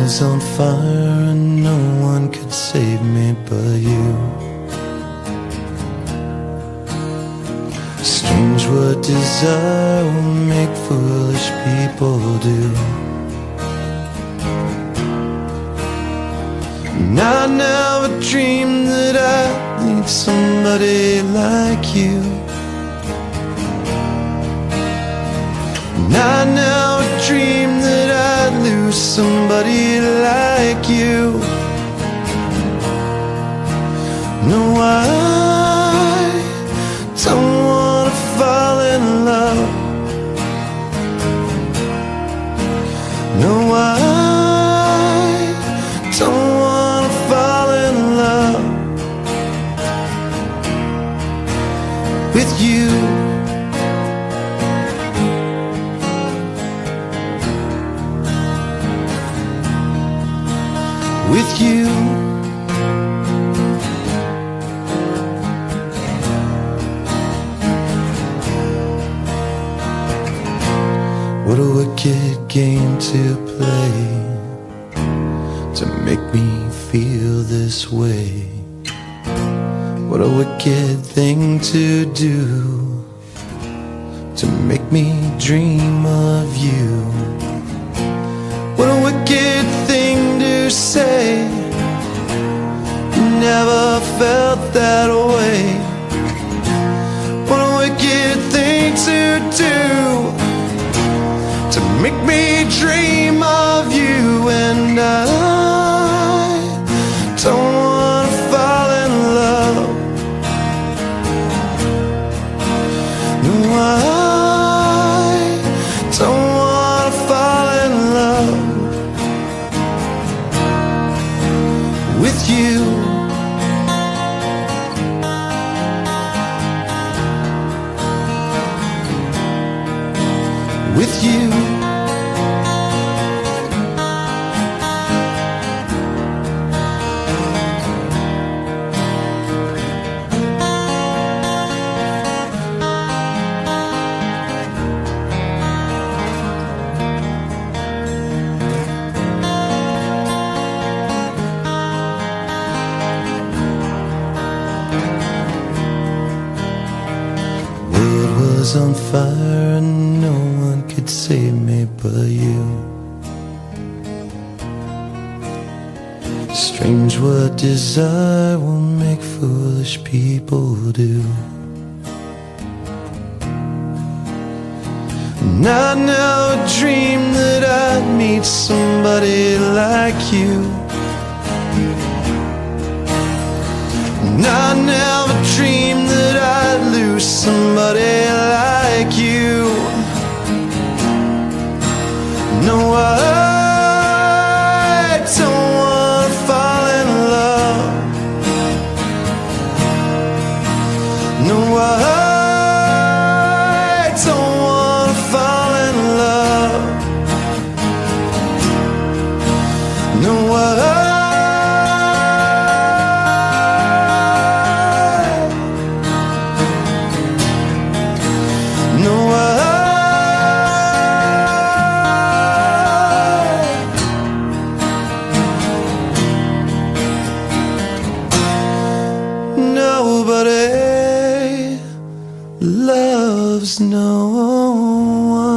was on fire and no one could save me but you. Strange what desire will make foolish people do. And I never dreamed that I'd need somebody like you. And I never dreamed that I'd lose somebody like you. No, I don't wanna fall in love. No, I don't wanna fall in love with you. With you. What a wicked game to play, to make me feel this way. What a wicked thing to do, to make me dream of you. What a wicked thing to say, never felt that way. What a wicked thing to do, to make me dream of you. And I don't wanna fall in love. No, I don't wanna fall in love with you. With you. On fire and no one could save me but you. Strange what desire will make foolish people do. And I never dreamed that I'd meet somebody like you. And I never dreamed that I'd lose somebody like you. No, I don't wanna fall in love. No, I don't wanna fall in love. No, nobody loves no one.